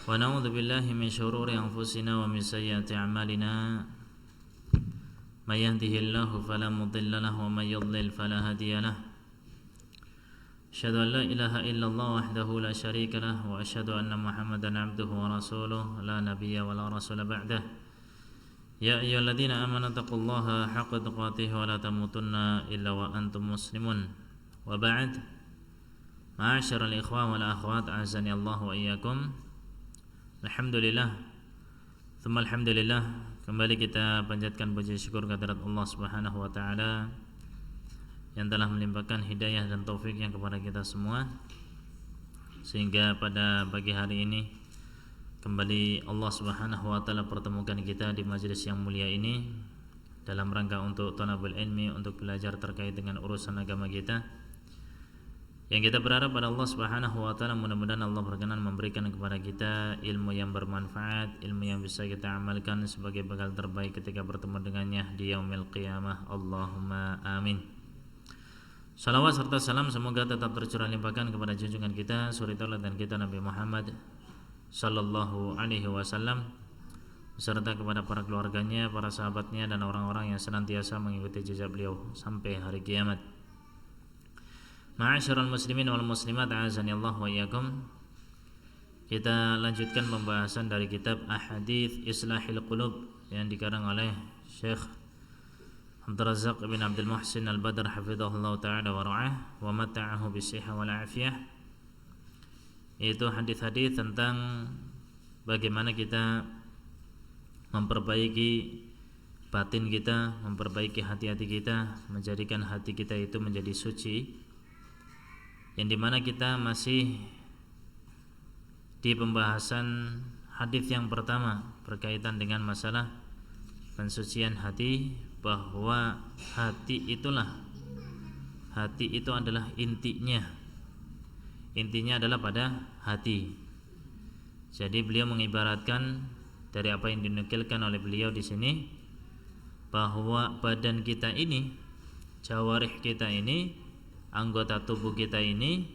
ونعوذ بالله من شرور أنفسنا ومن سيئات أعمالنا من يهده الله فلا مضل له ومن يضلل فلا هادي له أشهد أن لا إله إلا الله وحده لا شريك له وأشهد أن محمدا عبده ورسوله لا نبي ولا رسول بعده يا أيها الذين آمنوا اتقوا الله حق تقاته ولا تموتن إلا وأنتم مسلمون وبعد معاشر الإخوان والأخوات أعزني الله وإياكم. Alhamdulillah, tsumma alhamdulillah, kembali kita panjatkan puji syukur kehadirat Allah Subhanahu wa taala yang telah melimpahkan hidayah dan taufiknya kepada kita semua, sehingga pada pagi hari ini kembali Allah Subhanahu wa taala pertemukan kita di majelis yang mulia ini dalam rangka untuk thalabul ilmi, untuk belajar terkait dengan urusan agama kita. Yang kita berharap pada Allah Subhanahu wa taala, mudah-mudahan Allah berkenan memberikan kepada kita ilmu yang bermanfaat, ilmu yang bisa kita amalkan sebagai bekal terbaik ketika bertemu dengannya di yaumil qiyamah. Allahumma amin. Salawat serta salam semoga tetap tercurah limpahkan kepada junjungan kita, suri teladan kita Nabi Muhammad sallallahu alaihi wasallam, beserta kepada para keluarganya, para sahabatnya, dan orang-orang yang senantiasa mengikuti jejak beliau sampai hari kiamat. Ma'asyiral muslimin wal muslimat, a'azani Allah wa iyyakum. Kita lanjutkan pembahasan dari kitab Ahadits Islahil Qulub yang dikarang oleh Syekh Abdul Razzaq bin Abdul Muhsin Al-Badr hafizahullah ta'ala wa ra'ah wa mata'ahu bisihha wal afiyah. Itu hadis-hadis tentang bagaimana kita memperbaiki batin kita, memperbaiki hati-hati kita, menjadikan hati kita itu menjadi suci. Yang dimana kita masih di pembahasan hadis yang pertama berkaitan dengan masalah pensucian hati, bahwa hati itu adalah intinya adalah pada hati. Jadi beliau mengibaratkan dari apa yang dinukilkan oleh beliau di sini, bahwa badan kita ini, jawarih kita ini, anggota tubuh kita ini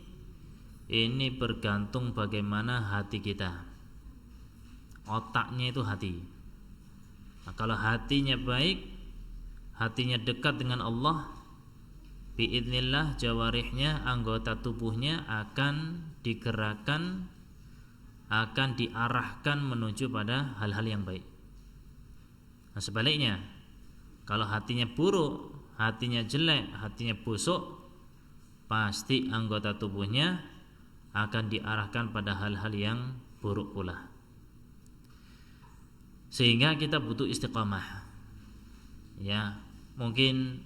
bergantung bagaimana hati kita. Otaknya itu hati. Nah, kalau hatinya baik, hatinya dekat dengan Allah, biidznillah jawarihnya, anggota tubuhnya akan digerakkan, akan diarahkan menuju pada hal-hal yang baik. Nah, sebaliknya, kalau hatinya buruk, hatinya jelek, hatinya busuk, pasti anggota tubuhnya akan diarahkan pada hal-hal yang buruk pula. Sehingga kita butuh istiqamah. Ya, mungkin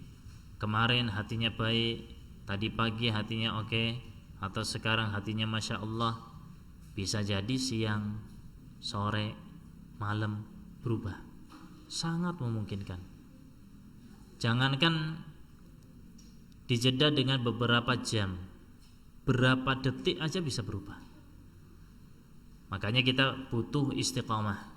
kemarin hatinya baik, tadi pagi hatinya oke, atau sekarang hatinya masya Allah, bisa jadi siang, sore, malam berubah. Sangat memungkinkan. Jangankan dijeda dengan beberapa jam, berapa detik aja bisa berubah. Makanya kita butuh istiqamah.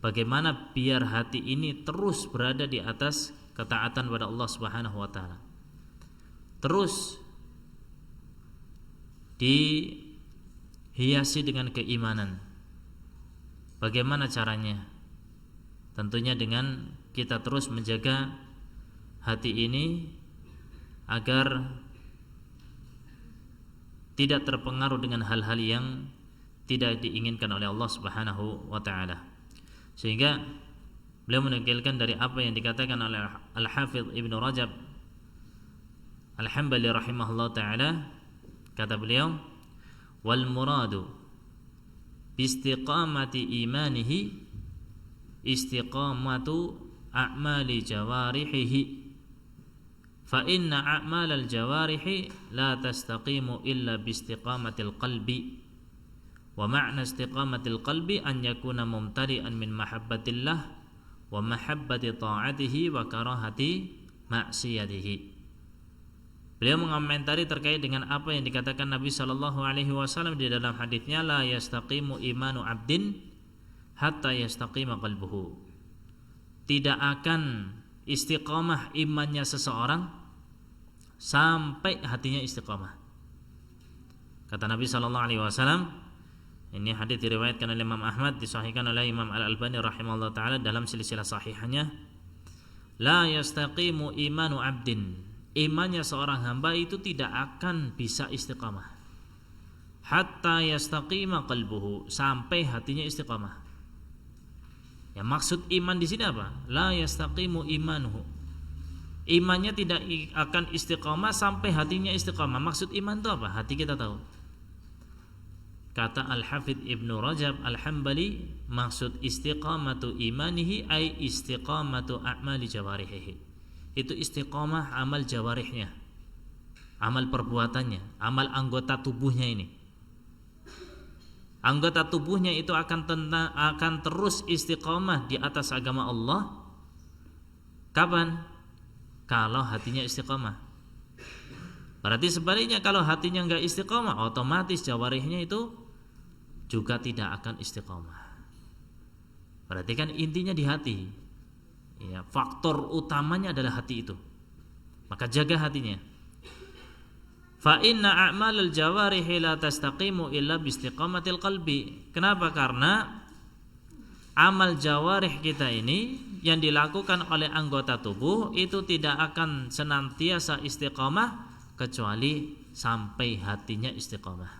Bagaimana biar hati ini terus berada di atas ketaatan pada Allah Subhanahu wa taala, terus dihiasi dengan keimanan. Bagaimana caranya? Tentunya dengan kita terus menjaga hati ini agar tidak terpengaruh dengan hal-hal yang tidak diinginkan oleh Allah Subhanahu wa taala. Sehingga beliau menukilkan dari apa yang dikatakan oleh Al-Hafidz Ibnu Rajab Al-Hambali rahimahullah taala, kata beliau, wal muradu biistiqamati imanihi istiqamatu a'mali jawarihihi, fa inna a'malal jawarihi la tastaqimu illa biistiqamatil qalbi, wa ma'na istiqamatil qalbi an yakuna mumtari'an min mahabbatillah wa mahabbati ta'atihi wa karahati ma'siyatihi. Beliau mengomentari terkait dengan apa yang dikatakan Nabi sallallahu alaihi wasallam di dalam hadisnya, la yastaqimu imanu 'abdin hatta yastaqima qalbuhu. Tidak akan istiqamah imannya seseorang sampai hatinya istiqamah. Kata Nabi sallallahu alaihi wasallam, Ini hadis diriwayatkan oleh Imam Ahmad, disahihkan oleh Imam Al-Albani rahimahullah taala dalam silsilah sahihahnya. La yastaqimu imanu abdin, imannya seorang hamba itu tidak akan bisa istiqamah hatta yastaqima qalbuhu, sampai hatinya istiqamah. Ya, maksud iman di sini apa? La yastaqimu imanuhu, imannya tidak akan istiqamah sampai hatinya istiqamah. Maksud iman itu apa? Hati kita tahu. Kata Al-Hafidh Ibnu Rajab Al-Hambali, maksud istiqamatu imanihi ay istiqamatu a'mali jawarihihi. Itu istiqamah amal jawarihnya, amal perbuatannya, amal anggota tubuhnya ini. Anggota tubuhnya itu akan terus istiqamah di atas agama Allah. Kapan? Kalau hatinya istiqamah. Berarti sebaliknya, kalau hatinya enggak istiqamah, otomatis jawarihnya itu juga tidak akan istiqamah. Berarti kan intinya di hati. Ya, faktor utamanya adalah hati itu. Maka jaga hatinya. Fa inna a'malal jawarihi la tastaqimu illa biistiqamatil qalbi. Kenapa? Karena amal jawarih kita ini yang dilakukan oleh anggota tubuh itu tidak akan senantiasa istiqamah kecuali sampai hatinya istiqamah.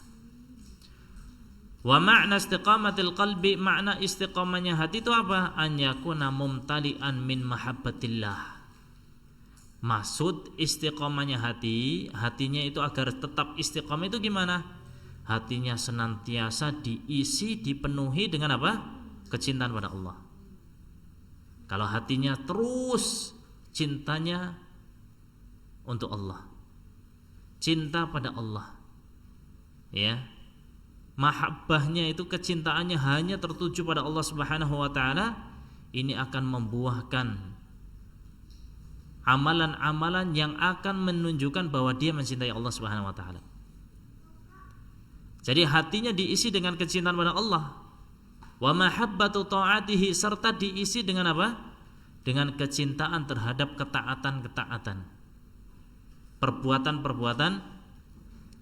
Wa ma'na istiqamatil qalbi, makna istiqamahnya hati itu apa? An yakuna mumtali'an min mahabbatillah. Maksud istiqamahnya hati, hatinya itu agar tetap istiqamah itu gimana? Hatinya senantiasa diisi, dipenuhi dengan apa? Kecintaan pada Allah. Kalau hatinya terus cintanya untuk Allah, cinta pada Allah, ya, mahabbahnya itu, kecintaannya hanya tertuju pada Allah Subhanahu wa taala, ini akan membuahkan amalan-amalan yang akan menunjukkan bahwa dia mencintai Allah Subhanahu wa taala. Jadi hatinya diisi dengan kecintaan pada Allah. Wa mahabbatu ta'atihi, serta diisi dengan apa? Dengan kecintaan terhadap ketaatan-ketaatan. Perbuatan-perbuatan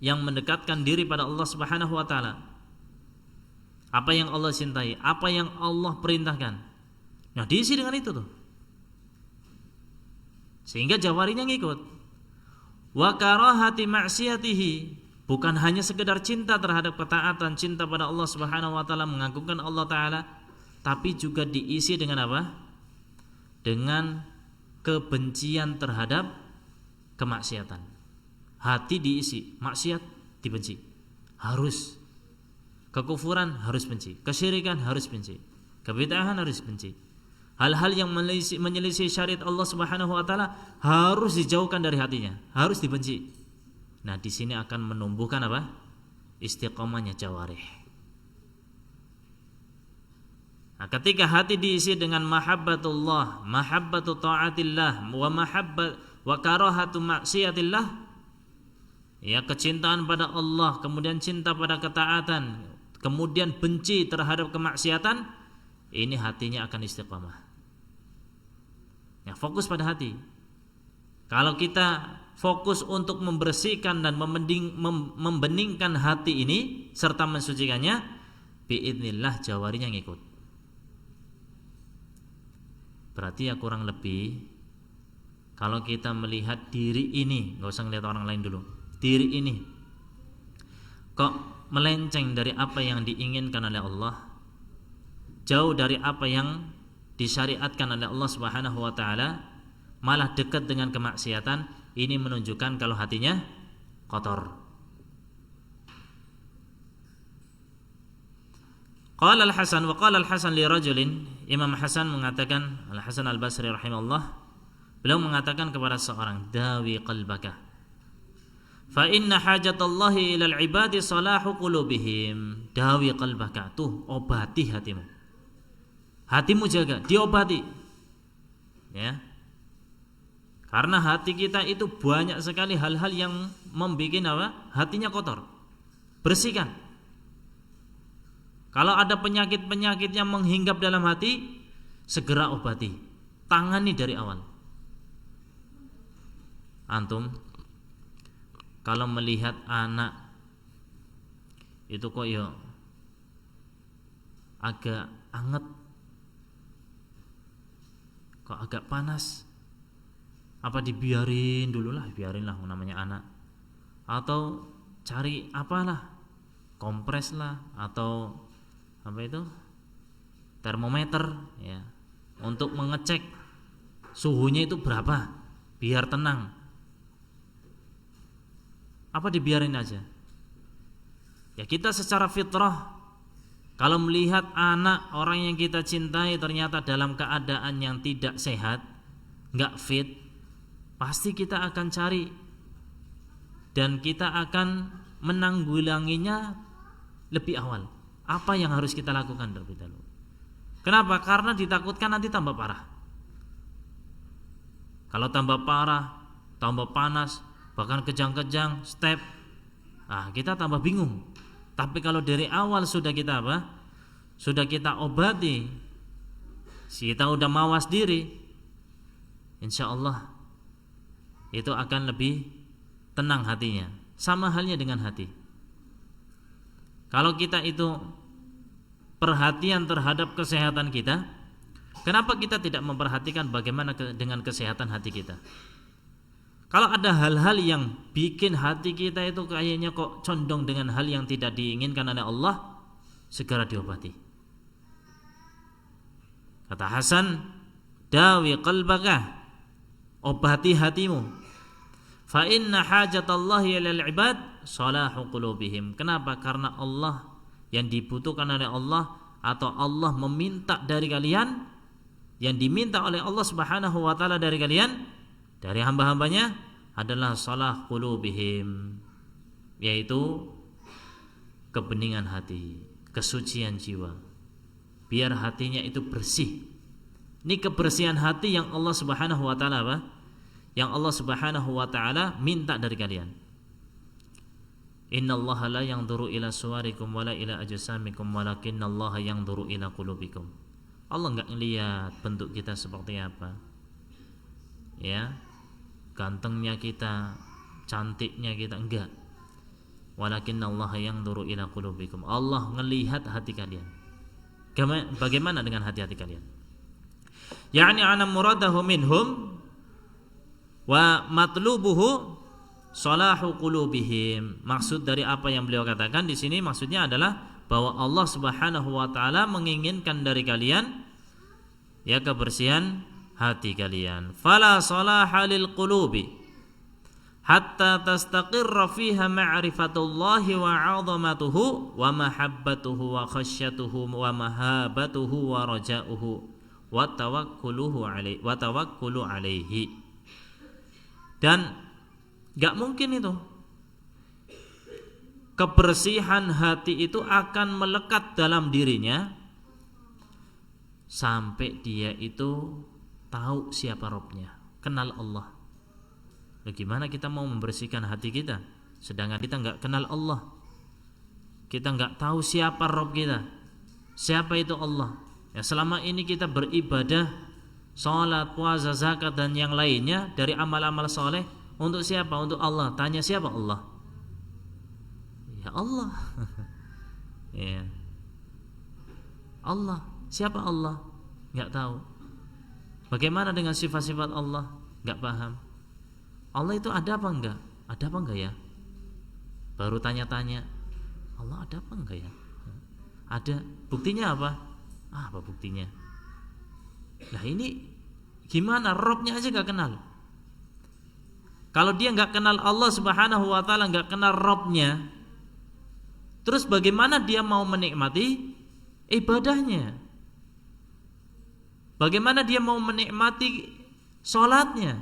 yang mendekatkan diri pada Allah Subhanahu wa taala. Apa yang Allah cintai, apa yang Allah perintahkan. Nah, diisi dengan itu tuh. Sehingga jawarinya ngikut. Wa karahati ma'siyatihi, bukan hanya sekedar cinta terhadap ketaatan, cinta pada Allah Subhanahu wa taala, mengagungkan Allah taala, tapi juga diisi dengan apa? Dengan kebencian terhadap kemaksiatan. Hati diisi, maksiat dibenci. Harus. Kekufuran harus benci, kesyirikan harus benci, kebid'ahan harus benci. Hal-hal yang menyelisih syariat Allah Subhanahu wa taala harus dijauhkan dari hatinya, harus dibenci. Nah, di sini akan menumbuhkan apa? Istiqomahnya jawarih. Nah, ketika hati diisi dengan mahabbatullah, mahabbatu taatillah, wa karahatu maksiatillah, ya, kecintaan pada Allah, kemudian cinta pada ketaatan, kemudian benci terhadap kemaksiatan, ini hatinya akan istiqamah. Ya, fokus pada hati. Kalau kita fokus untuk membersihkan dan membeningkan hati ini serta mensucikannya, biidznillah jawarinya ngikut. Berarti ya kurang lebih, kalau kita melihat diri ini, nggak usah ngelihat orang lain dulu, diri ini kok melenceng dari apa yang diinginkan oleh Allah, jauh dari apa yang disyariatkan oleh Allah Subhanahu wa taala, malah dekat dengan kemaksiatan, ini menunjukkan kalau hatinya kotor. Qala Al-Hasan wa qala Al-Hasan li rajulin, Imam Hasan mengatakan, Al-Hasan Al-Basri rahimahullah, beliau mengatakan kepada seorang, dawi qalbaka fa inna hajatallahi ilal ibadi salahu qulubihim. Dawi qalbaka, tuh obati hatimu. Hatimu jaga, diobati. Ya. Karena hati kita itu banyak sekali hal-hal yang membuat apa? Hatinya kotor. Bersihkan. Kalau ada penyakit-penyakit yang menghinggap dalam hati, segera obati. Tangani dari awal. Antum kalau melihat anak itu kok ya agak anget, kok agak panas, apa dibiarin dulu lah, biarinlah namanya anak, atau cari apalah, kompres lah, atau apa itu, termometer ya, untuk mengecek suhunya itu berapa biar tenang. Apa dibiarin aja? Ya kita secara fitrah, kalau melihat anak orang yang kita cintai ternyata dalam keadaan yang tidak sehat, nggak fit, pasti kita akan cari dan kita akan menanggulanginya lebih awal. Apa yang harus kita lakukan terlebih dahulu? Kenapa? Karena ditakutkan nanti tambah parah. Kalau tambah parah, tambah panas, bahkan kejang-kejang, step, kita tambah bingung. Tapi kalau dari awal sudah kita apa? Sudah kita obati, kita udah mawas diri, insya Allah itu akan lebih tenang hatinya. Sama halnya dengan hati. Kalau kita itu perhatian terhadap kesehatan kita, kenapa kita tidak memperhatikan bagaimana dengan kesehatan hati kita? Kalau ada hal-hal yang bikin hati kita itu kayaknya kok condong dengan hal yang tidak diinginkan oleh Allah, segera diobati. Kata Hasan, dawi qalbaka, obati hatimu. Fa inna hajatallahi ilal ibad salahu qulubihim. Kenapa? Karena Allah, yang dibutuhkan oleh Allah atau Allah meminta dari kalian, yang diminta oleh Allah Subhanahu wa taala dari kalian, dari hamba-hambanya adalah salah qulubihim, yaitu kebeningan hati, kesucian jiwa, biar hatinya itu bersih. Ini kebersihan hati yang Allah Subhanahu wa taala apa? Yang Allah Subhanahu wa taala minta dari kalian. Innallaha la yanzuru ila suwarikum wala ila ajsamikum walakinallaha yanzuru ila qulubikum. Allah enggak ngelihat bentuk kita seperti apa. Ya. Gantengnya kita, cantiknya kita, enggak. Walakinallaha yanzuru ila qulubikum. Allah ngelihat hati kalian. Bagaimana dengan hati-hati kalian? Yani ana muradahu minhum wa matlubuhu salahu qulubihim. Maksud dari apa yang beliau katakan di sini, maksudnya adalah bahwa Allah Subhanahu wa taala menginginkan dari kalian ya kebersihan hati kalian. Fala salaha lil qulubi hatta tastaqirra fiha ma'rifatullahi wa 'azamatuhu wa mahabbatuhu wa khasyatuhu wa mahabatuhu wa raja'uhu wa tawakkulu alaihi. Dan enggak mungkin itu kebersihan hati itu akan melekat dalam dirinya sampai dia itu tahu siapa Rabbnya, kenal Allah. Bagaimana kita mau membersihkan hati kita sedangkan kita enggak kenal Allah, kita enggak tahu siapa Rabb kita, siapa itu Allah. Ya, selama ini kita beribadah, salat, puasa, zakat dan yang lainnya dari amal-amal soleh untuk siapa? Untuk Allah. Tanya siapa Allah? Ya Allah. Ya. Allah. Siapa Allah? Enggak tahu. Bagaimana dengan sifat-sifat Allah? Enggak paham. Allah itu ada apa enggak? Ada apa enggak ya? Baru tanya-tanya. Allah ada apa enggak ya? Ada. Buktinya apa? Apa buktinya? Nah ini gimana? Robnya aja enggak kenal. Kalau dia enggak kenal Allah Subhanahu wa taala, enggak kenal Robnya, terus bagaimana dia mau menikmati ibadahnya? Bagaimana dia mau menikmati sholatnya?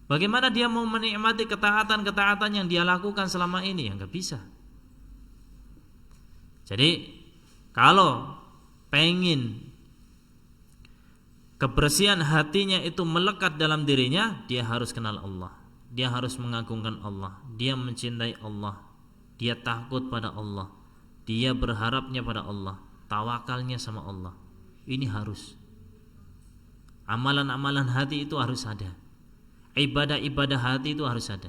Bagaimana dia mau menikmati ketaatan-ketaatan yang dia lakukan selama ini? Ya nggak bisa. Jadi kalau pengen kebersihan hatinya itu melekat dalam dirinya, dia harus kenal Allah, dia harus mengagungkan Allah, dia mencintai Allah, dia takut pada Allah, dia berharapnya pada Allah, tawakalnya sama Allah. Ini harus. Amalan-amalan hati itu harus ada. Ibadah-ibadah hati itu harus ada.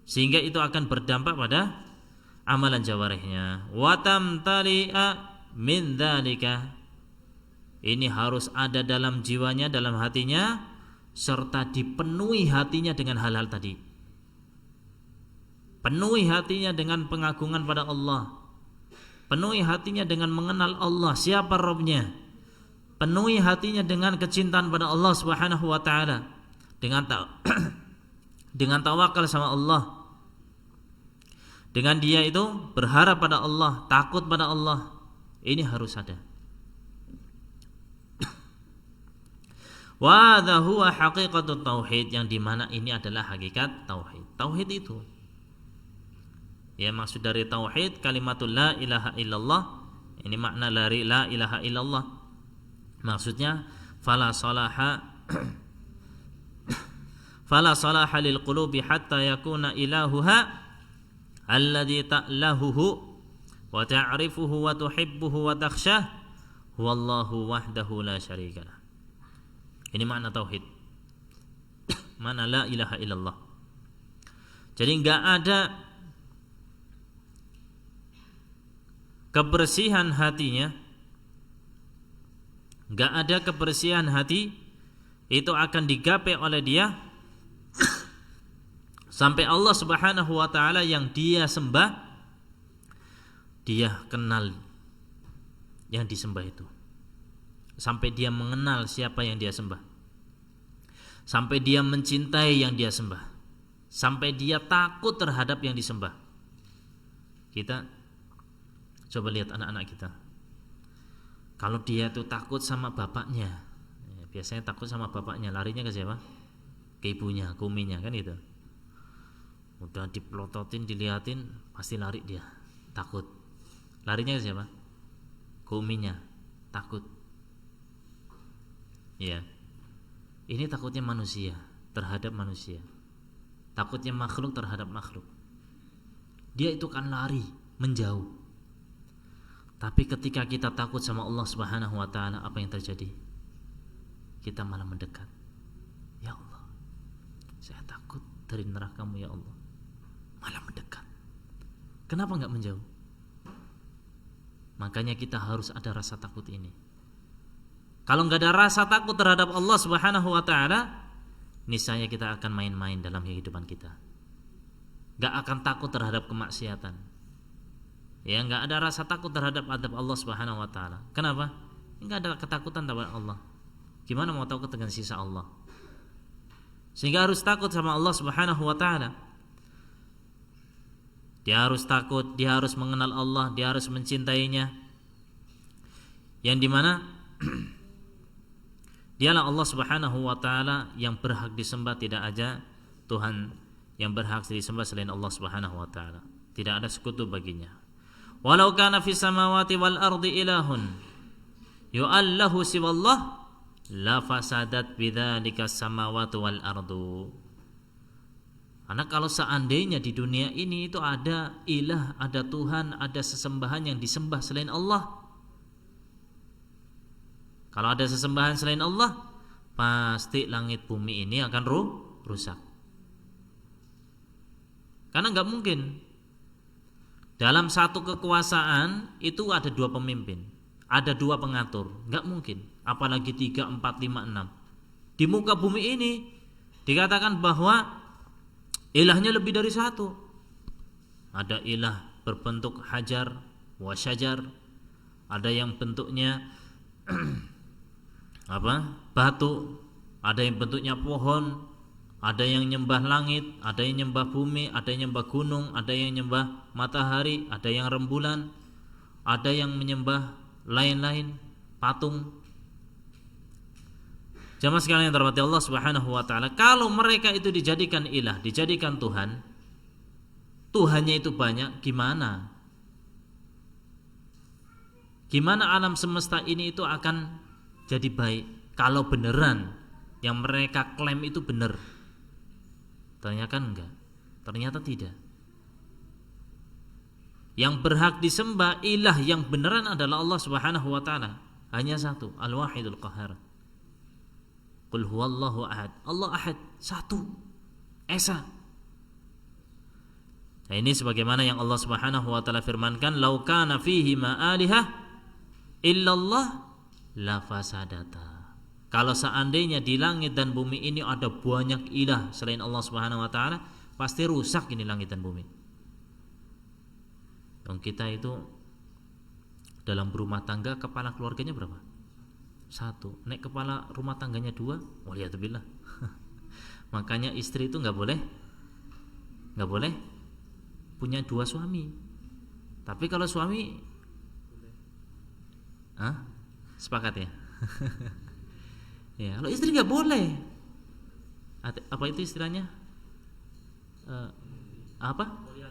Sehingga itu akan berdampak pada amalan jawarihnya. Wa tamtali'a min dzalika, ini harus ada dalam jiwanya, dalam hatinya, serta dipenuhi hatinya dengan hal-hal tadi. Penuhi hatinya dengan pengagungan pada Allah, penuhi hatinya dengan mengenal Allah, siapa Rabbnya, penuhi hatinya dengan kecintaan pada Allah Subhanahu wa taala, dengan dengan tawakal sama Allah, dengan dia itu berharap pada Allah, takut pada Allah. Ini harus ada. Wa hadza huwa haqiqatut tauhid, yang dimana ini adalah hakikat tauhid. Tauhid itu, ya, maksud dari tauhid kalimatul la ilaha illallah. Ini makna dari la ilaha illallah. Maksudnya fala salaha lil qulubi hatta yakuna ilahuha alladhi ta'lahuhu wa ta'rifuhu wa tuhibbuhu wa takhshah huwallahu wahdahu la syarikalah. Ini makna tauhid. Makna la ilaha illallah. Jadi enggak ada kebersihan hatinya, enggak ada kebersihan hati itu akan digapai oleh dia sampai Allah Subhanahu wa taala yang dia sembah, dia kenal yang disembah itu, sampai dia mengenal siapa yang dia sembah, sampai dia mencintai yang dia sembah, sampai dia takut terhadap yang disembah. Kita coba lihat anak-anak kita, kalau dia tuh takut sama bapaknya, biasanya takut sama bapaknya, larinya ke siapa? Ke ibunya, ke uminya, kan gitu. Udah dipelototin, diliatin, pasti lari dia, takut. Larinya ke siapa? Ke uminya, takut. Ya, ini takutnya manusia terhadap manusia, takutnya makhluk terhadap makhluk. Dia itu kan lari, menjauh. Tapi ketika kita takut sama Allah Subhanahu wa taala, apa yang terjadi? Kita malah mendekat. Ya Allah, saya takut dari neraka-Mu ya Allah. Malah mendekat. Kenapa enggak menjauh? Makanya kita harus ada rasa takut ini. Kalau enggak ada rasa takut terhadap Allah Subhanahu wa taala, niscaya kita akan main-main dalam kehidupan kita. Enggak akan takut terhadap kemaksiatan. Ya, enggak ada rasa takut terhadap adab Allah Subhanahu wa taala. Kenapa? Enggak ada ketakutan terhadap Allah. Gimana mau takut dengan sisa Allah? Sehingga harus takut sama Allah Subhanahu wa taala. Dia harus takut, dia harus mengenal Allah, dia harus mencintainya. Yang dimana dialah Allah Subhanahu wa taala yang berhak disembah, tidak ada Tuhan yang berhak disembah selain Allah Subhanahu wa taala. Tidak ada sekutu baginya. Walau kana fis samawati wal ardi ilahun yu'allahu siwallah la fasadat bidzalika samawati wal ardu. Karena kalau seandainya di dunia ini itu ada ilah, ada Tuhan, ada sesembahan yang disembah selain Allah, kalau ada sesembahan selain Allah, pasti langit bumi ini akan rusak. Karena enggak mungkin dalam satu kekuasaan itu ada dua pemimpin, ada dua pengatur, enggak mungkin. Apalagi 3, 4, 5, 6. Di muka bumi ini dikatakan bahwa ilahnya lebih dari satu. Ada ilah berbentuk hajar wa syajar, ada yang bentuknya batu, ada yang bentuknya pohon, ada yang nyembah langit, ada yang nyembah bumi, ada yang nyembah gunung, ada yang nyembah matahari, ada yang rembulan, ada yang menyembah lain-lain, patung. Jamaah sekalian yang terhormati Allah Subhanahu wa taala, kalau mereka itu dijadikan ilah, dijadikan Tuhan, Tuhannya itu banyak, gimana? Gimana alam semesta ini itu akan jadi baik kalau beneran yang mereka klaim itu benar? Ternyata kan enggak. Ternyata tidak. Yang berhak disembah, ilah yang beneran adalah Allah Subhanahu wa taala. Hanya satu, Al-Wahidul Qahhar. Qul huwallahu ahad. Allah ahad, satu, esa. Nah, ini sebagaimana yang Allah Subhanahu wa taala firmankan, "Lau kana fihi ma alihah illallah la fasadata." Kalau seandainya di langit dan bumi ini ada banyak ilah selain Allah Subhanahu wa taala, pasti rusak ini langit dan bumi. Yang kita itu dalam berumah tangga kepala keluarganya berapa? 1. Nek kepala rumah tangganya 2, waliyadzubillah. Makanya istri itu nggak boleh punya 2 suami. Tapi kalau suami, sepakat ya? Ya, kalau istri nggak boleh. Apa itu istilahnya?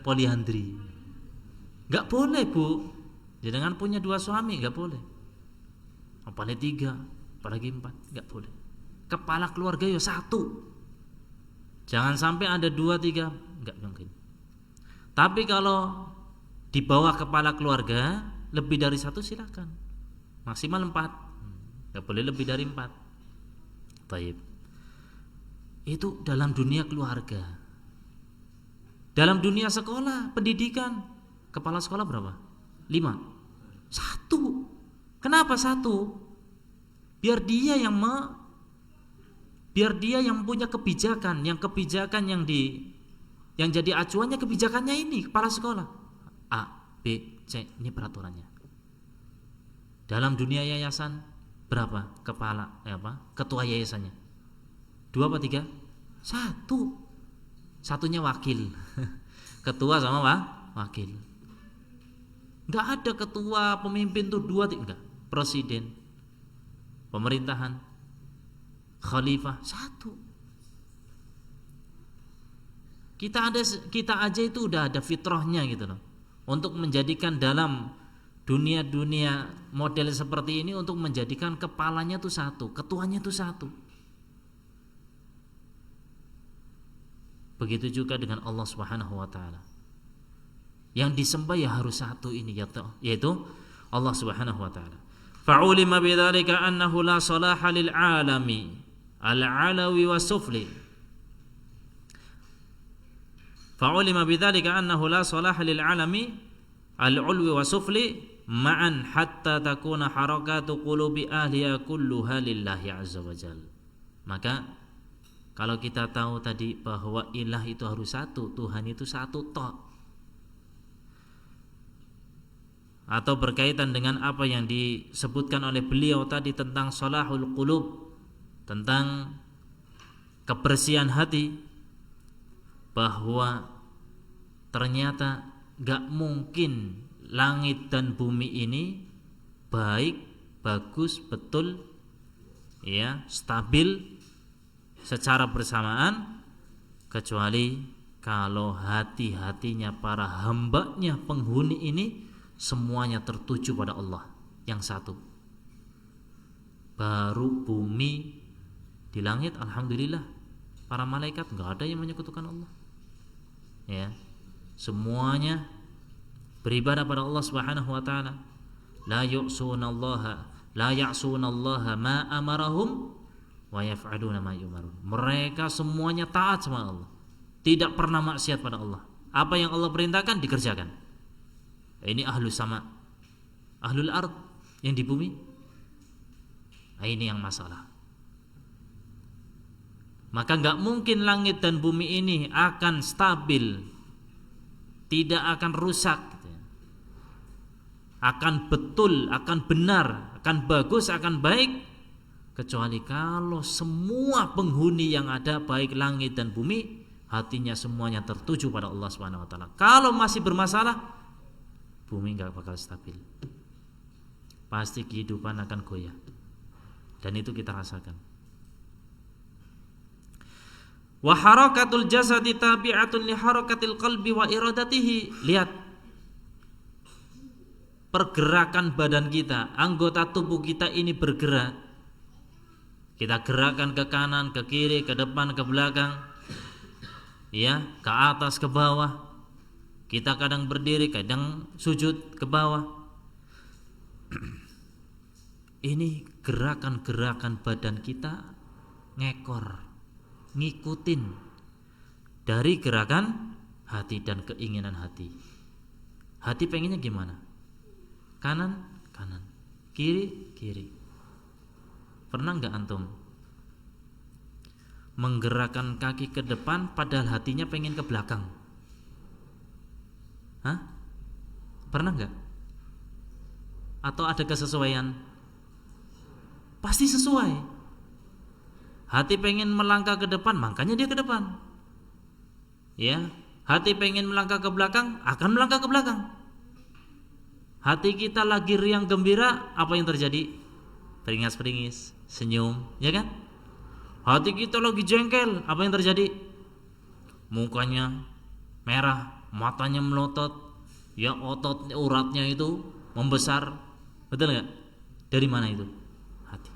Poliandri. Nggak boleh, Bu. Jangan punya 2 suami, nggak boleh. Apalagi 3, apalagi 4, nggak boleh. Kepala keluarga ya 1. Jangan sampai ada 2, 3, nggak mungkin. Tapi kalau di bawah kepala keluarga lebih dari 1 silakan. Maksimal 4. Nggak boleh lebih dari 4. Baik. Itu dalam dunia keluarga. Dalam dunia sekolah, pendidikan, kepala sekolah berapa? 5. 1. Kenapa 1? Biar dia yang punya kebijakan, yang jadi acuannya kebijakannya ini kepala sekolah. A, B, C, ini peraturannya. Dalam dunia yayasan berapa ketua yayasannya? 2 apa 3? 1. Satunya wakil. Ketua sama wakil. Enggak ada ketua pemimpin tuh 2, enggak. Presiden, pemerintahan, khalifah 1. Kita aja itu udah ada fitrahnya gitu loh. Untuk menjadikan dalam dunia model seperti ini, untuk menjadikan kepalanya tuh 1, ketuanya tuh 1. Begitu juga dengan Allah Subhanahu wa taala. Yang disembah ya harus 1 ini, yaitu Allah Subhanahu wa taala. Fa'ulima bidzalika annahu la salaha lil alami al-alawi wa sufli. Fa'ulima bidzalika annahu la salaha lil alami al-ulwi wa sufli ma'an hatta takuna harakatu qulubi ahliya kulluha lillahi azza wa jalla. Maka kalau kita tahu tadi bahwa ilah itu harus 1, Tuhan itu 1 tok, atau berkaitan dengan apa yang disebutkan oleh beliau tadi tentang salahul qulub, tentang kebersihan hati, bahwa ternyata gak mungkin langit dan bumi ini baik, bagus, betul, ya, stabil secara bersamaan, kecuali kalau hati-hatinya para hambanya penghuni ini semuanya tertuju pada Allah yang 1. Baru bumi di langit, alhamdulillah, para malaikat enggak ada yang menyekutukan Allah. Ya. Semuanya beribadah pada Allah Subhanahu wa taala. La ya'sunallaha ma amarahum wa yaf'aluna ma yumarun. Mereka semuanya taat sama Allah. Tidak pernah maksiat pada Allah. Apa yang Allah perintahkan dikerjakan. Ini ahlus sama, ahlul ard yang di bumi. Nah, ini yang masalah. Maka enggak mungkin langit dan bumi ini akan stabil, tidak akan rusak, akan betul, akan benar, akan bagus, akan baik, kecuali kalau semua penghuni yang ada, baik langit dan bumi, hatinya semuanya tertuju pada Allah Subhanahu wa taala. Kalau masih bermasalah, bumi enggak bakal stabil. Pasti kehidupan akan goyah. Dan itu kita rasakan. Wa harakatul jasadi tabi'atun li harakatil qalbi wa iradatihi. Lihat, pergerakan badan kita, anggota tubuh kita ini bergerak. Kita gerakkan ke kanan, ke kiri, ke depan, ke belakang, ya, ke atas, ke bawah. Kita kadang berdiri, kadang sujud ke bawah. Ini gerakan-gerakan badan kita ngekor, ngikutin dari gerakan hati dan keinginan hati. Hati pengennya gimana? Kanan, kanan. Kiri, kiri. Pernah enggak antum menggerakkan kaki ke depan padahal hatinya pengen ke belakang? Hah? Pernah enggak? Atau ada kesesuaian? Pasti sesuai. Hati pengen melangkah ke depan, makanya dia ke depan. Ya, hati pengen melangkah ke belakang, akan melangkah ke belakang. Hati kita lagi riang gembira, apa yang terjadi? Peringas-peringis, senyum, ya kan? Hati kita lagi jengkel, apa yang terjadi? Mukanya merah, matanya melotot, ya otot uratnya itu membesar. Betul enggak? Dari mana itu? Hati.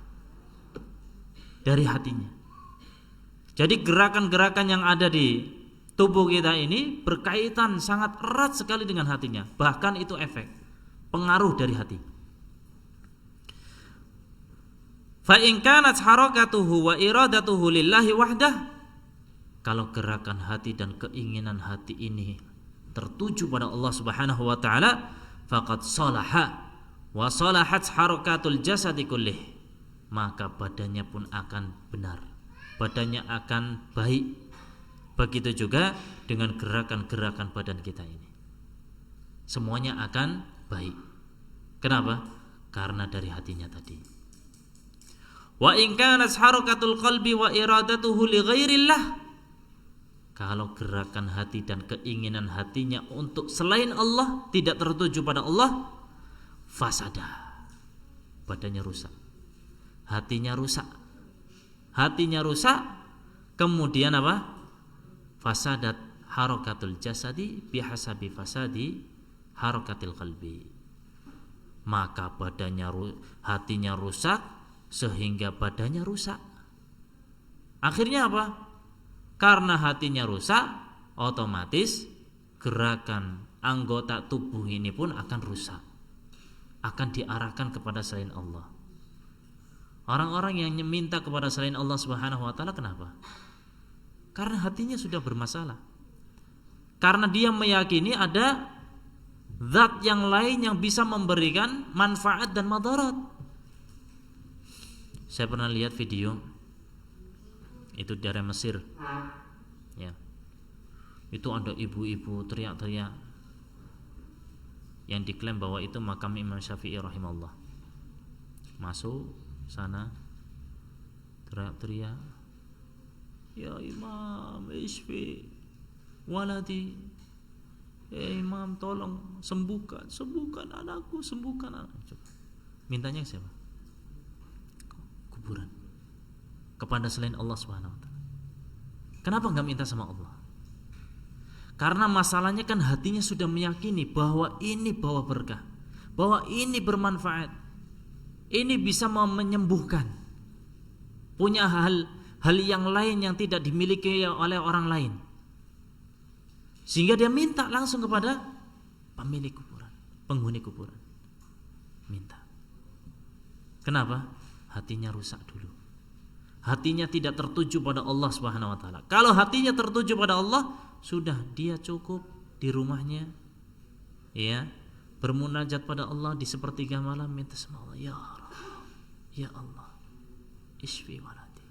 Dari hatinya. Jadi gerakan-gerakan yang ada di tubuh kita ini berkaitan sangat erat sekali dengan hatinya. Bahkan itu efek, pengaruh dari hati. Fa in kanat harakatuhu wa iradatuhu lillahi wahdah, kalau gerakan hati dan keinginan hati ini tertuju pada Allah Subhanahu wa taala, faqad salaha wa salahat harakatul jasadi kullih, maka badannya pun akan benar, badannya akan baik. Begitu juga dengan gerakan-gerakan badan kita ini, semuanya akan baik. Kenapa? Karena dari hatinya tadi. Wa in kanat harakatul qalbi wa iradatuhu li ghairillah, kalau gerakan hati dan keinginan hatinya untuk selain Allah, tidak tertuju pada Allah, fasada, badannya rusak, hatinya rusak. Hatinya rusak, kemudian apa? Fasadat harakatul jasadi bihasabi fasadi harakatil qalbi, maka hatinya rusak sehingga badannya rusak. Akhirnya apa? Karena hatinya rusak, otomatis gerakan anggota tubuh ini pun akan rusak, akan diarahkan kepada selain Allah. Orang-orang yang meminta kepada selain Allah Subhanahu wa taala, kenapa? Karena hatinya sudah bermasalah. Karena dia meyakini ada zat yang lain yang bisa memberikan manfaat dan madarat. Saya pernah lihat video itu dari Mesir, ya. Itu ada ibu-ibu teriak-teriak yang diklaim bahwa itu makam Imam Syafi'i rahimahullah. Masuk sana teriak-teriak, ya Imam isfi waladi, ya Imam tolong sembuhkan anakku, sembuhkan anakku. Mintanya siapa? Kuburan, kepada selain Allah Subhanahu wa taala. Kenapa enggak minta sama Allah? Karena masalahnya kan hatinya sudah meyakini bahwa ini bawa berkah, bahwa ini bermanfaat, ini bisa menyembuhkan, punya hal yang lain yang tidak dimiliki oleh orang lain, sehingga dia minta langsung kepada pemilik kuburan, penghuni kuburan, minta. Kenapa? Hatinya rusak dulu. Hatinya tidak tertuju pada Allah Subhanahu wa taala. Kalau hatinya tertuju pada Allah, sudah dia cukup di rumahnya, ya, bermunajat pada Allah di sepertiga malam, minta sama Allah, ya Allah, ya Allah, isfi waladi,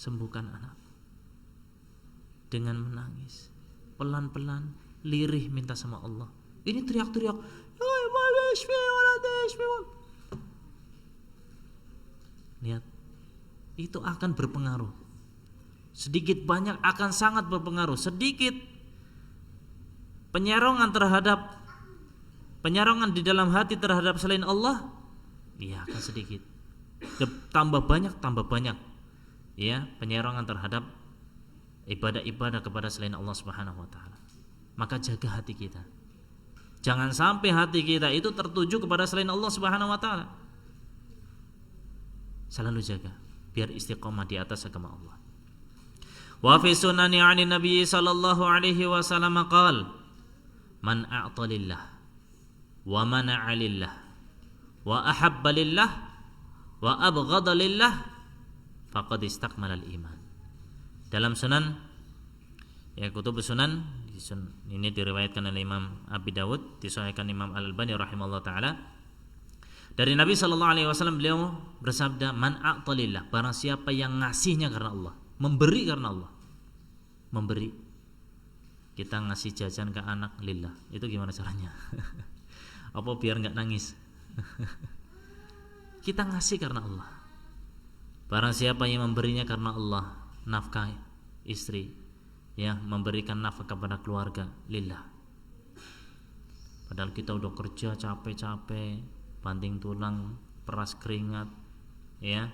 sembuhkan anak. Dengan menangis, pelan-pelan, lirih minta sama Allah. Ini teriak-teriak, ya Allah, isfi waladi, isfi waladi. Lihat, itu akan berpengaruh. Sedikit banyak akan sangat berpengaruh. Sedikit penyerongan di dalam hati terhadap selain Allah, iya akan sedikit. Tambah banyak, ya, penyerongan terhadap ibadah-ibadah kepada selain Allah Subhanahu wa taala. Maka jaga hati kita. Jangan sampai hati kita itu tertuju kepada selain Allah Subhanahu wa taala. Selalu jaga biar istiqomah di atas agama Allah. Wa fi sunani 'ani Nabi sallallahu alaihi wasallam qala, man a'ta lillah wa mana'a lillah wa ahabba lillah wa abghada lillah faqad istakmala al-iman. Dalam sunan, ya kutub sunan, ini diriwayatkan oleh Imam Abi Dawud, disahihkan Imam Al-Albani rahimahullah taala. Dari Nabi sallallahu alaihi wasallam beliau bersabda, "Man a'talillah," barang siapa yang ngasihnya karena Allah, memberi karena Allah. Memberi. Kita ngasih jajan ke anak lillah. Itu gimana caranya? Apa biar enggak nangis? Kita ngasih karena Allah. Barang siapa yang memberinya karena Allah, nafkah istri, ya, memberikan nafkah kepada keluarga lillah. Padahal kita udah kerja capek-capek, banting tulang, peras keringat, ya,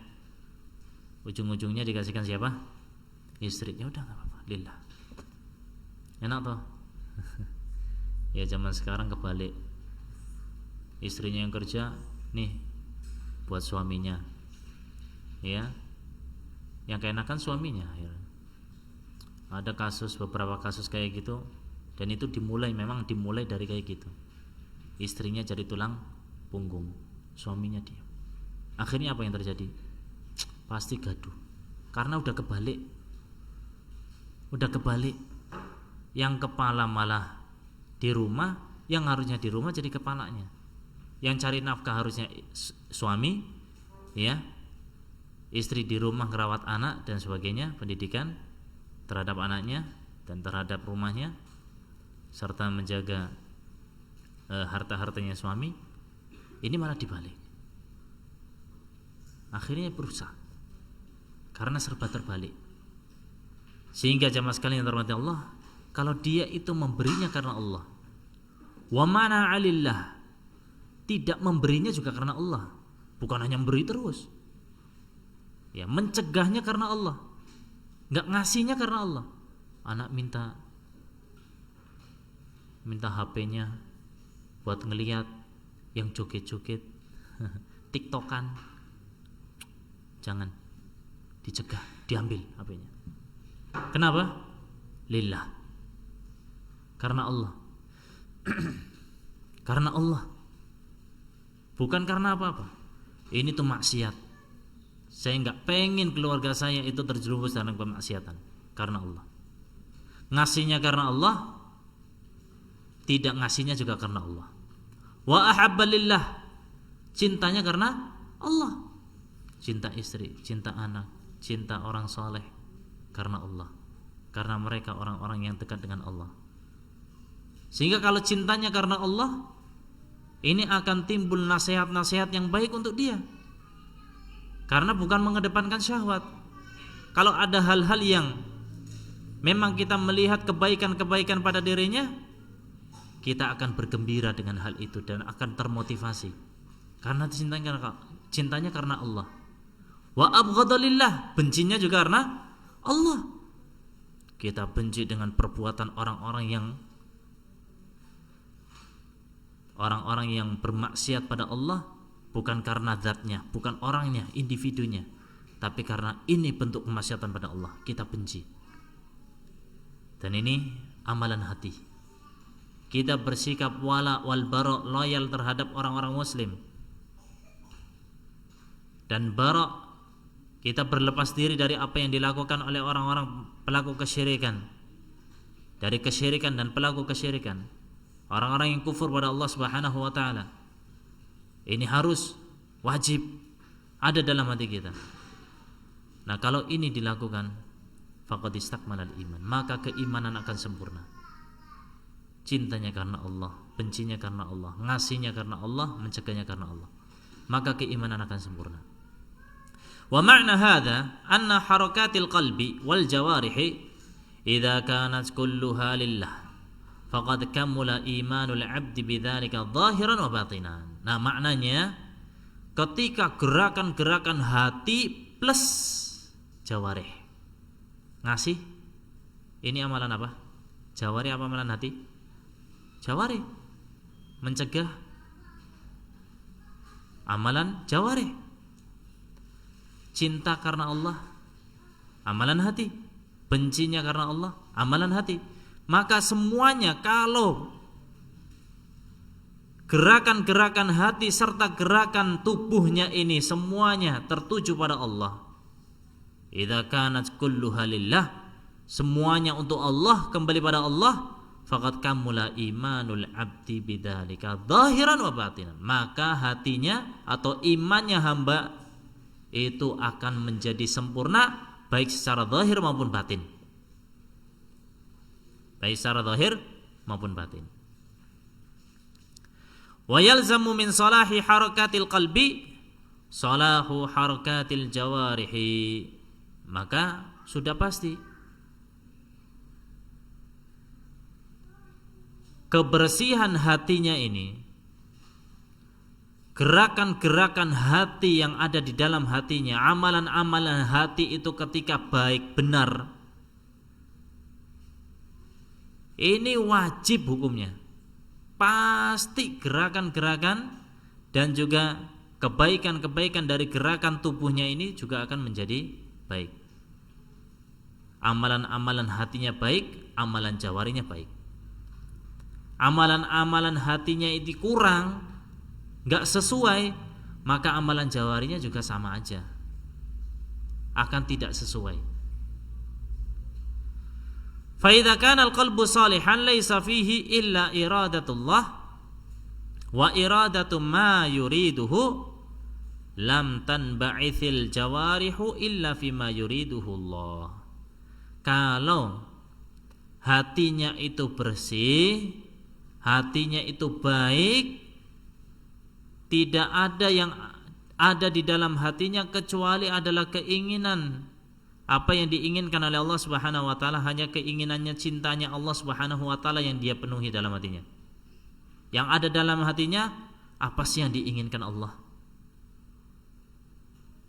ujung-ujungnya dikasihkan siapa? Istri. Ya udah nggak apa-apa, lillah. Enak toh? Ya zaman sekarang kebalik, istrinya yang kerja, nih buat suaminya, ya, yang keenakan suaminya. Ya. Ada beberapa kasus kayak gitu, dan itu memang dimulai dari kayak gitu. Istrinya jadi tulang punggung, suaminya diam. Akhirnya apa yang terjadi? Pasti gaduh, karena udah kebalik. Yang kepala malah di rumah, yang harusnya di rumah jadi kepalanya. Yang cari nafkah harusnya suami, ya, istri di rumah merawat anak dan sebagainya, pendidikan terhadap anaknya dan terhadap rumahnya, serta menjaga harta-hartanya suami. Ini malah dibalik. Akhirnya berusaha, karena serba terbalik. Sehingga jamaah sekalian yang terhormati Allah, kalau dia itu memberinya karena Allah, wa mana alillah, tidak memberinya juga karena Allah, bukan hanya memberi terus, ya, mencegahnya karena Allah, nggak ngasihnya karena Allah. Anak minta HP-nya buat ngelihat yang joget-joget, tiktokan, jangan, dicegah, diambil HP-nya. Kenapa? Lillah, karena Allah. Karena Allah, bukan karena apa-apa. Ini tuh maksiat, saya nggak pengen keluarga saya itu terjerumus dalam kemaksiatan. Karena Allah. Ngasihnya karena Allah, tidak ngasihnya juga karena Allah. Wa ahabba lillah, cintanya karena Allah. Cinta istri, cinta anak, cinta orang soleh karena Allah, karena mereka orang-orang yang dekat dengan Allah. Sehingga kalau cintanya karena Allah, ini akan timbul nasihat-nasihat yang baik untuk dia, karena bukan mengedepankan syahwat. Kalau ada hal-hal yang memang kita melihat kebaikan-kebaikan pada dirinya, kita akan bergembira dengan hal itu dan akan termotivasi, karena cintanya karena Allah. Wa abghadalillah, bencinya juga karena Allah. Kita benci dengan perbuatan orang-orang yang bermaksiat pada Allah, bukan karena zatnya, bukan orangnya, individunya, tapi karena ini bentuk kemaksiatan pada Allah, kita benci. Dan ini amalan hati. Kita bersikap wala wal bara, loyal terhadap orang-orang muslim, dan bara, kita berlepas diri dari apa yang dilakukan oleh orang-orang pelaku kesyirikan, dari kesyirikan dan pelaku kesyirikan, orang-orang yang kufur pada Allah Subhanahu wa taala. Ini harus wajib ada dalam hati kita. Nah, kalau ini dilakukan, faqad istakmalal iman, maka keimanan akan sempurna. Cintanya karena Allah, bencinya karena Allah, ngasihnya karena Allah, mencegahnya karena Allah, maka keimanan akan sempurna. Wa ma'na hadza anna harakatil qalbi wal jawarihi idza kanat kulluha lillah faqad kamula imanul 'abdi bidzalika zahiran wa batinan. Nah, maknanya ketika gerakan-gerakan hati plus jawarih. Ngasih ini amalan apa? Jawarih apa amalan hati? Jawarih. Mencegah amalan jawarih. Cinta karena Allah, amalan hati. Bencinya karena Allah, amalan hati. Maka semuanya, kalau gerakan-gerakan hati serta gerakan tubuhnya ini semuanya tertuju pada Allah, idza kanat kulluha lillah, semuanya untuk Allah, kembali pada Allah, faqad kamula imanul abdi bidzalika zahiran wa batinan, maka hatinya atau imannya hamba itu akan menjadi sempurna baik secara zahir maupun batin. Baik secara zahir maupun batin. Wa yalzamu min salahi harakatil qalbi salahu harakatil jawarihi, maka sudah pasti kebersihan hatinya ini, gerakan-gerakan hati yang ada di dalam hatinya, amalan-amalan hati itu ketika baik benar, ini wajib hukumnya. Pasti gerakan-gerakan dan juga kebaikan-kebaikan dari gerakan tubuhnya ini juga akan menjadi baik. Amalan-amalan hatinya baik, amalan jawarinya baik. Amalan-amalan hatinya itu kurang, gak sesuai, maka amalan jawarinya juga sama aja, akan tidak sesuai. Fa idza kana al-qalbu salihan laisa fihi illa iradatullah wa iradatu ma yuriduhu lam tanba'ithil jawarihu illa fima yuriduhu Allah. Kalau hatinya itu bersih, hatinya itu baik, tidak ada yang ada di dalam hatinya kecuali adalah keinginan apa yang diinginkan oleh Allah Subhanahu wa taala, hanya keinginannya, cintanya Allah Subhanahu wa taala yang dia penuhi dalam hatinya. Yang ada dalam hatinya apa sih yang diinginkan Allah?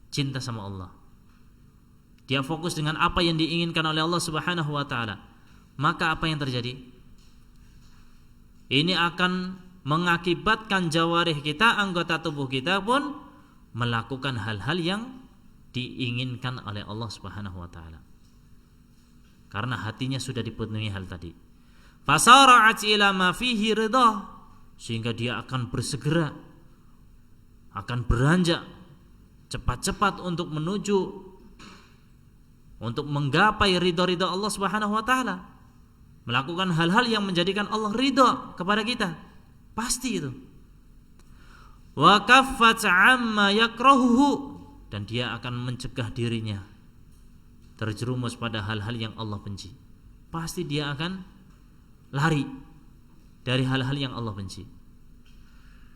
Cinta sama Allah. Dia fokus dengan apa yang diinginkan oleh Allah Subhanahu wa taala. Maka apa yang terjadi? Ini akan mengakibatkan jawarih kita, anggota tubuh kita pun melakukan hal-hal yang diinginkan oleh Allah Subhanahu wa taala. Karena hatinya sudah dipenuhi hal tadi. Fasara'at ila ma fihi ridha, sehingga dia akan bersegera, akan beranjak cepat-cepat untuk menuju, untuk menggapai ridha-ridha Allah Subhanahu wa taala. Melakukan hal-hal yang menjadikan Allah ridha kepada kita. Pasti itu. Wa kaffat 'amma yakrahuhu, dan dia akan mencegah dirinya terjerumus pada hal-hal yang Allah benci. Pasti dia akan lari dari hal-hal yang Allah benci.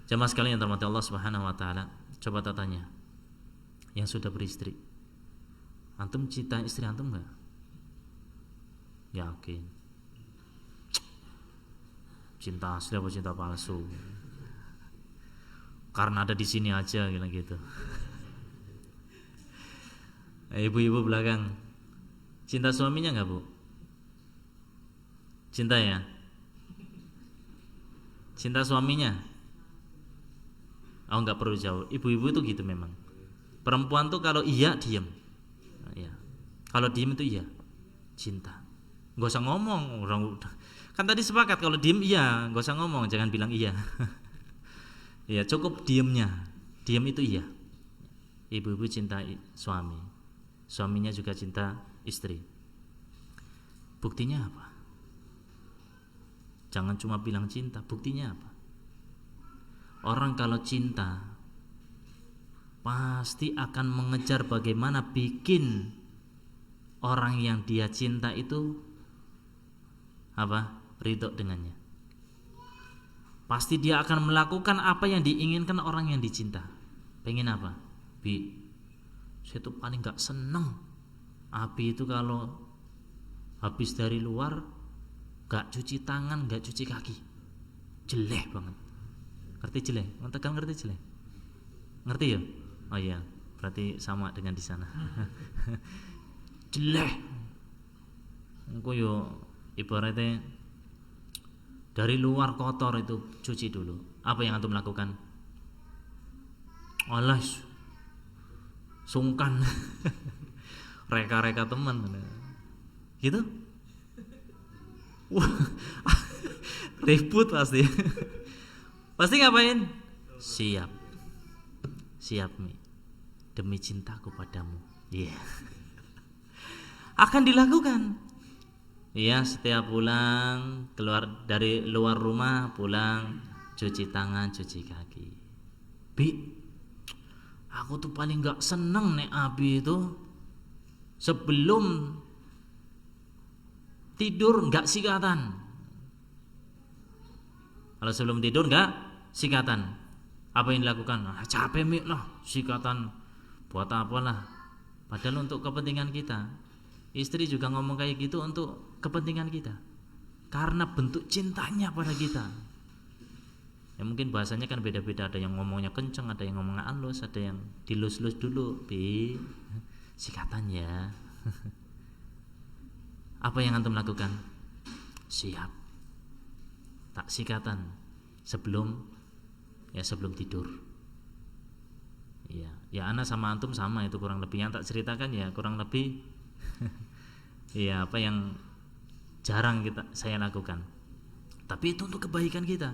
Jemaah sekalian yang dirahmati Allah Subhanahu wa taala, coba tanya yang sudah beristri, antum cinta istri antum enggak? Yakin? Cinta asli apa cinta palsu? Karena ada di sini aja gitu. Ibu-ibu belakang, cinta suaminya enggak, Bu? Cinta ya? Cinta suaminya? Oh, enggak perlu jauh. Ibu-ibu itu gitu memang. Perempuan tuh kalau iya diam. Ya. Kalau diam itu iya. Cinta. Enggak usah ngomong, orang kan tadi sepakat kalau diem iya, enggak usah ngomong, jangan bilang iya. Ya, cukup diemnya. Diam itu iya. Ibu-ibu cinta suami. Suaminya juga cinta istri. Buktinya apa? Jangan cuma bilang cinta, buktinya apa? Orang kalau cinta pasti akan mengejar bagaimana bikin orang yang dia cinta itu apa? Ridho dengannya. Pasti dia akan melakukan apa yang diinginkan orang yang dicinta. Pengen apa? Saya tuh paling gak seneng Abi itu kalau habis dari luar gak cuci tangan, gak cuci kaki. Jelek banget. Ngerti jelek? Tegal ngerti jelek? Ngerti ya? Oh iya, berarti sama dengan di sana. Jelek. Engko yo ibaratnya dari luar kotor itu cuci dulu. Apa yang antum lakukan? Alas, sungkan. Reka-reka teman gitu. Wah, ribut pasti. Pasti ngapain? Siap Mi, demi cintaku padamu. Iya. Akan dilakukan. Iya, setiap pulang keluar dari luar rumah, pulang cuci tangan, cuci kaki. Bi, aku tuh paling gak seneng nek Abi itu sebelum tidur gak sikatan. Kalau sebelum tidur gak sikatan, apa yang dilakukan? Capek Mi lah, sikatan buat apa lah? Padahal untuk kepentingan kita. Istri juga ngomong kayak gitu untuk kepentingan kita, karena bentuk cintanya pada kita. Ya mungkin bahasanya kan beda-beda, ada yang ngomongnya kenceng, ada yang ngomongnya halus, ada yang dilus-lus dulu, Bi, sikatan ya. Apa yang antum lakukan? Siap, tak sikatan sebelum tidur. Iya, ya ana sama antum sama itu kurang lebih, yang tak ceritakan ya kurang lebih. Iya, apa yang jarang saya lakukan. Tapi itu untuk kebaikan kita.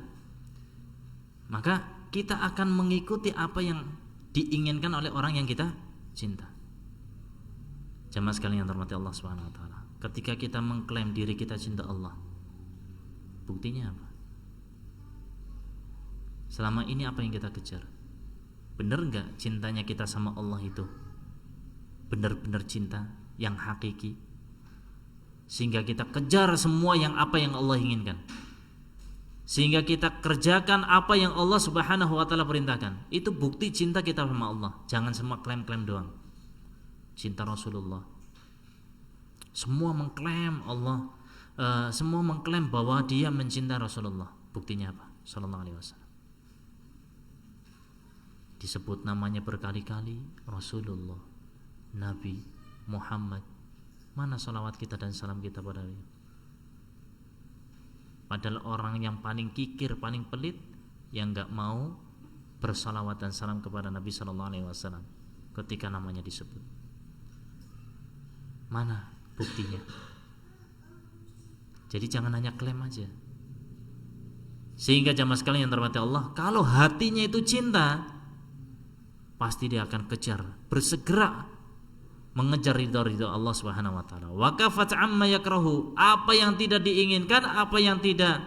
Maka kita akan mengikuti apa yang diinginkan oleh orang yang kita cinta. Jamaah sekalian yang terhormati Allah Subhanahu wa taala. Ketika kita mengklaim diri kita cinta Allah, buktinya apa? Selama ini apa yang kita kejar? Benar enggak cintanya kita sama Allah itu benar-benar cinta yang hakiki, sehingga kita kejar semua apa yang Allah inginkan, sehingga kita kerjakan apa yang Allah Subhanahu wa taala perintahkan. Itu bukti cinta kita sama Allah. Jangan semua klaim-klaim doang. Cinta Rasulullah, semua mengklaim Allah, semua mengklaim bahwa dia mencinta Rasulullah. Buktinya apa? Sallallahu alaihi wasallam. Disebut namanya berkali-kali, Rasulullah, Nabi Muhammad. Mana salawat kita dan salam kita pada dia? Padahal orang yang paling kikir, paling pelit, yang gak mau bersalawat dan salam kepada Nabi Sallallahu Alaihi Wasallam ketika namanya disebut. Mana buktinya? Jadi jangan hanya klaim aja. Sehingga jamaah sekalian yang terhormati Allah, kalau hatinya itu cinta, pasti dia akan kejar, bersegera mengejar ridha Allah Subhanahu wa taala. Wa kafat amma yakrahu, apa yang tidak diinginkan, apa yang tidak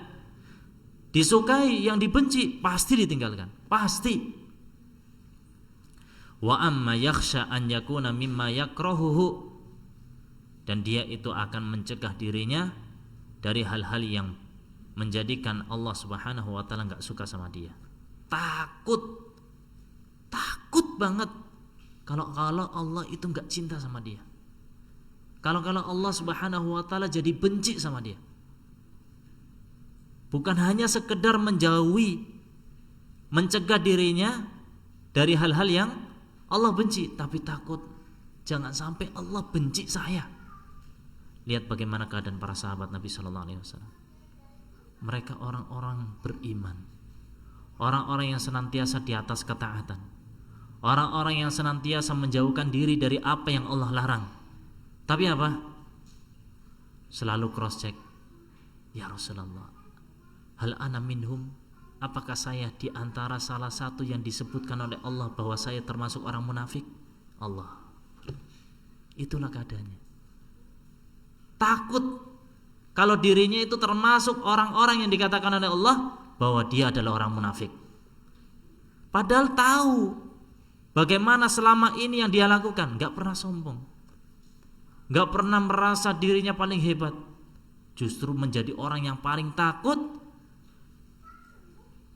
disukai, yang dibenci pasti ditinggalkan, pasti. Wa amma yakhsha an yakuna mimma yakrahuhu, dan dia itu akan mencegah dirinya dari hal-hal yang menjadikan Allah Subhanahu wa taala enggak suka sama dia. Takut banget kalau Allah itu enggak cinta sama dia. Kalau Allah Subhanahu wa taala jadi benci sama dia. Bukan hanya sekedar menjauhi, mencegah dirinya dari hal-hal yang Allah benci, tapi takut jangan sampai Allah benci saya. Lihat bagaimana keadaan para sahabat Nabi sallallahu alaihi wasallam. Mereka orang-orang beriman, orang-orang yang senantiasa di atas ketaatan, orang-orang yang senantiasa menjauhkan diri dari apa yang Allah larang. Tapi apa? Selalu cross check. Ya Rasulullah, hal ana minhum? Apakah saya di antara salah satu yang disebutkan oleh Allah bahwa saya termasuk orang munafik? Allah. Itulah keadaannya. Takut kalau dirinya itu termasuk orang-orang yang dikatakan oleh Allah bahwa dia adalah orang munafik. Padahal tahu bagaimana selama ini yang dia lakukan, gak pernah sombong, gak pernah merasa dirinya paling hebat. Justru menjadi orang yang paling takut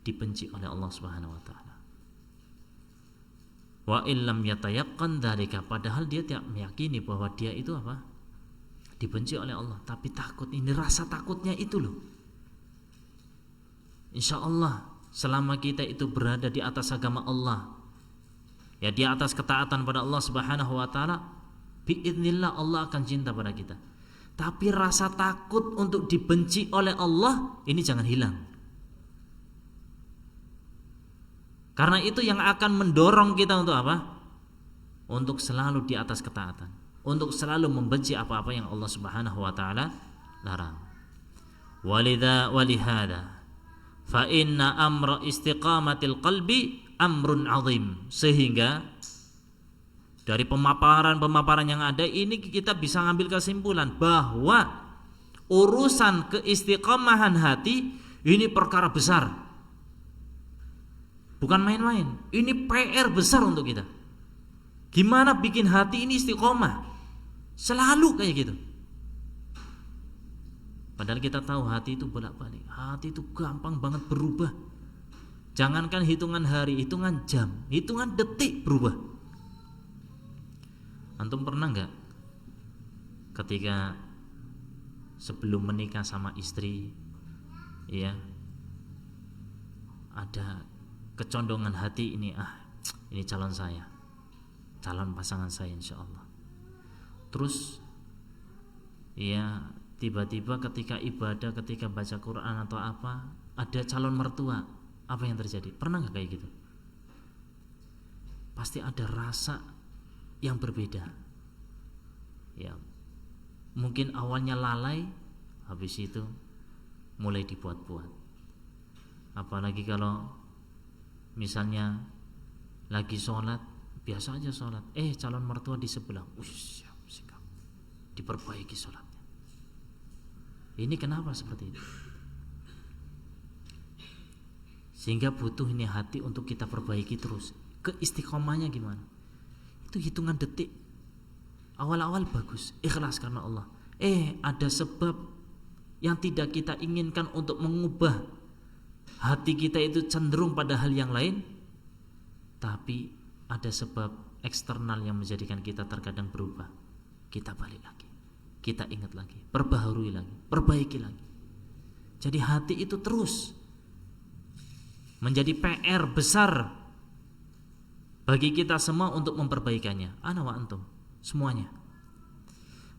dibenci oleh Allah Subhanahu wa taala. Wa illam yatayaqqan dzalika, padahal dia tidak meyakini bahwa dia itu apa? Dibenci oleh Allah, tapi takut. Ini rasa takutnya itu loh. Insyaallah selama kita itu berada di atas agama Allah, ya di atas ketaatan pada Allah Subhanahu wa taala, biidznillah Allah akan cinta pada kita. Tapi rasa takut untuk dibenci oleh Allah ini jangan hilang. Karena itu yang akan mendorong kita untuk apa? Untuk selalu di atas ketaatan, untuk selalu membenci apa-apa yang Allah Subhanahu wa taala larang. Walihada fa inna amra istiqamatil qalbi amrun azim. Sehingga dari pemaparan yang ada ini kita bisa ngambil kesimpulan bahwa Urusan keistiqomahan hati ini perkara besar, bukan main-main. Ini PR besar untuk kita. Gimana bikin hati ini istiqomah? Selalu kayak gitu. Padahal kita tahu hati itu bolak-balik. Hati itu gampang banget berubah. Jangankan hitungan hari, hitungan jam, hitungan detik berubah. Antum pernah nggak ketika sebelum menikah sama istri, ya, ada kecondongan hati ini, ini calon saya, calon pasangan saya insya Allah. Terus ya tiba-tiba ketika ibadah, ketika baca Quran atau apa, ada calon mertua, apa yang terjadi? Pernah nggak kayak gitu? Pasti ada rasa yang berbeda. Ya, mungkin awalnya lalai, habis itu mulai dibuat-buat. Apalagi kalau misalnya lagi sholat, biasa aja sholat, calon mertua di sebelah, sikap, diperbaiki sholatnya. Ini kenapa seperti itu? Sehingga butuh ini hati untuk kita perbaiki terus. Keistiqomahnya gimana? Itu hitungan detik. Awal-awal bagus, ikhlas karena Allah. Ada sebab yang tidak kita inginkan untuk mengubah hati kita itu cenderung pada hal yang lain, tapi ada sebab eksternal yang menjadikan kita terkadang berubah. Kita balik lagi, kita ingat lagi, perbaharui lagi, perbaiki lagi. Jadi hati itu terus menjadi PR besar bagi kita semua untuk memperbaikannya. Ana wa antum, semuanya.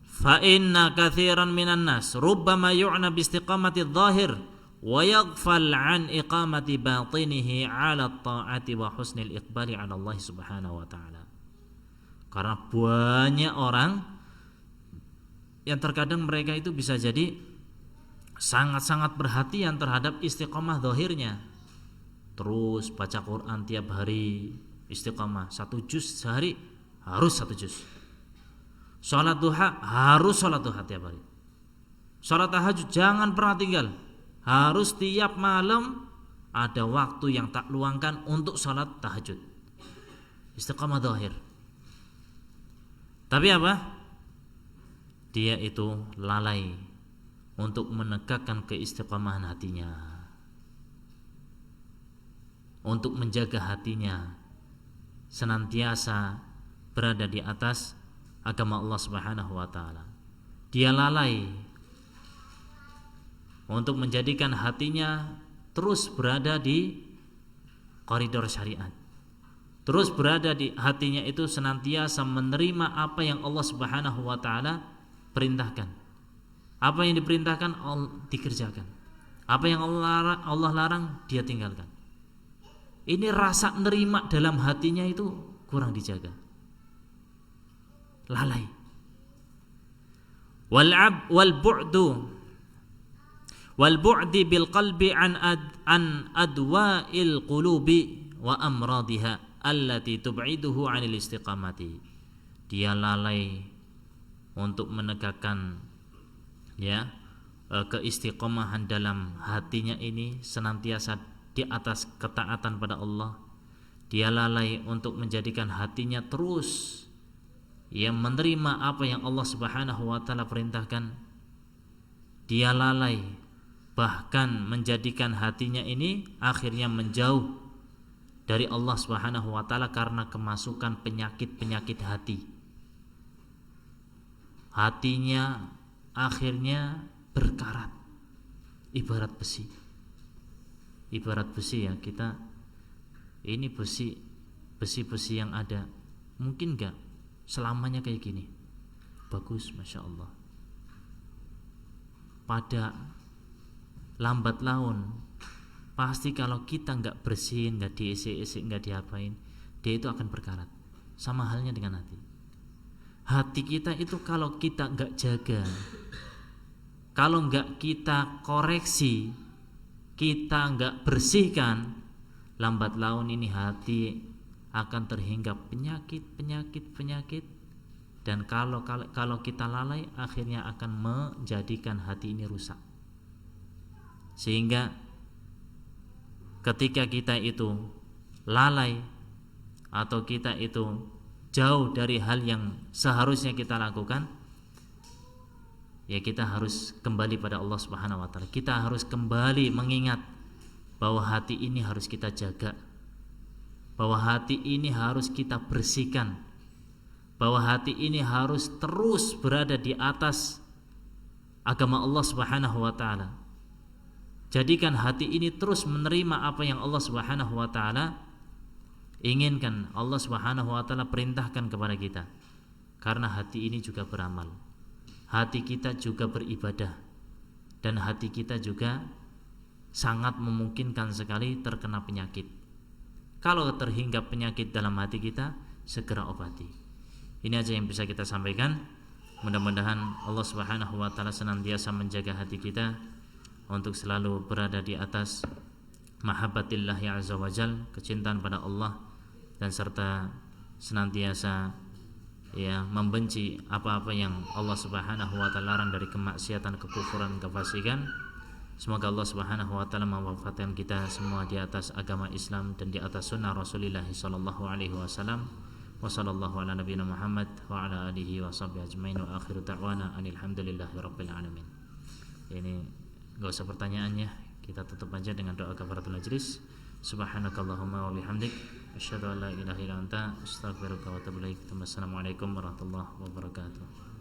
Fa inna katsiran minan nas rubbama yu'na bi istiqamati adh-dhahir wa yaghfal an iqamati batinihi 'ala at-ta'ati wa husnil iqbali 'ala Allah Subhanahu wa taala. Karena banyak orang yang terkadang mereka itu bisa jadi sangat-sangat perhatian terhadap istiqamah zahirnya. Terus baca Quran tiap hari, istiqamah 1 juz sehari, harus 1 juz. Sholat duha, harus sholat duha tiap hari. Sholat tahajud jangan pernah tinggal, harus tiap malam ada waktu yang tak luangkan untuk sholat tahajud. Istiqamah zahir. Tapi apa? Dia itu lalai untuk menegakkan keistiqomahan hatinya, untuk menjaga hatinya senantiasa berada di atas agama Allah Subhanahu wa taala. Dia lalai untuk menjadikan hatinya terus berada di koridor syariat. Terus berada di hatinya itu senantiasa menerima apa yang Allah Subhanahu wa taala perintahkan. Apa yang diperintahkan dikerjakan. Apa yang Allah larang dia tinggalkan. Ini rasa nerima dalam hatinya itu kurang dijaga. Lalai. Wal bu'di bil qalbi an adwa'il qulubi wa amradiha allati tub'iduhu 'anil istiqamati. Dia lalai untuk menegakkan keistiqomahan dalam hatinya ini senantiasa di atas ketaatan pada Allah. Dia lalai untuk menjadikan hatinya terus yang menerima apa yang Allah Subhanahu wa taala perintahkan. Dia lalai bahkan menjadikan hatinya ini akhirnya menjauh dari Allah Subhanahu wa taala karena kemasukan penyakit-penyakit hati. Hatinya akhirnya berkarat ibarat besi. Ibarat besi ya, kita ini besi-besi yang ada mungkin enggak selamanya kayak gini bagus, Masya Allah. Pada lambat laun pasti kalau kita nggak bersihin, nggak diisi-isi, nggak diapain, dia itu akan berkarat. Sama halnya dengan hati. Hati kita itu kalau kita nggak jaga, kalau nggak kita koreksi, kita nggak bersihkan, lambat laun ini hati akan terhinggap penyakit Dan kalau kita lalai, akhirnya akan menjadikan hati ini rusak. Sehingga ketika kita itu lalai atau kita itu jauh dari hal yang seharusnya kita lakukan, ya kita harus kembali pada Allah Subhanahu wa taala. Kita harus kembali mengingat bahwa hati ini harus kita jaga, bahwa hati ini harus kita bersihkan, bahwa hati ini harus terus berada di atas agama Allah Subhanahu wa taala. Jadikan hati ini terus menerima apa yang Allah Subhanahu wa taala inginkan, Allah Subhanahu wa taala perintahkan kepada kita. Karena hati ini juga beramal, hati kita juga beribadah, dan hati kita juga sangat memungkinkan sekali terkena penyakit. Kalau terhinggap penyakit dalam hati kita, segera obati. Ini aja yang bisa kita sampaikan. Mudah-mudahan Allah Subhanahu wa taala senantiasa menjaga hati kita untuk selalu berada di atas mahabbatillah azza wajal, kecintaan pada Allah, dan serta senantiasa membenci apa-apa yang Allah Subhanahu wa taala larang dari kemaksiatan, kekufuran, kefasikan. Semoga Allah Subhanahu wa taala mewafatkan kita semua di atas agama Islam dan di atas sunnah Rasulullah sallallahu alaihi wasallam. Wa sallallahu ala nabiyina Muhammad wa ala alihi wa sahbihi ajmain, wa akhiru da'wana alhamdulillahi rabbil alamin. Ini enggak usah pertanyaannya, kita tutup aja dengan doa kafaratul majlis. Subhanakallahumma wa bihamdik, asyhadu an la ilaha illa anta, astaghfiruka wa atubu ilaik. Wassalamualaikum warahmatullahi wabarakatuh.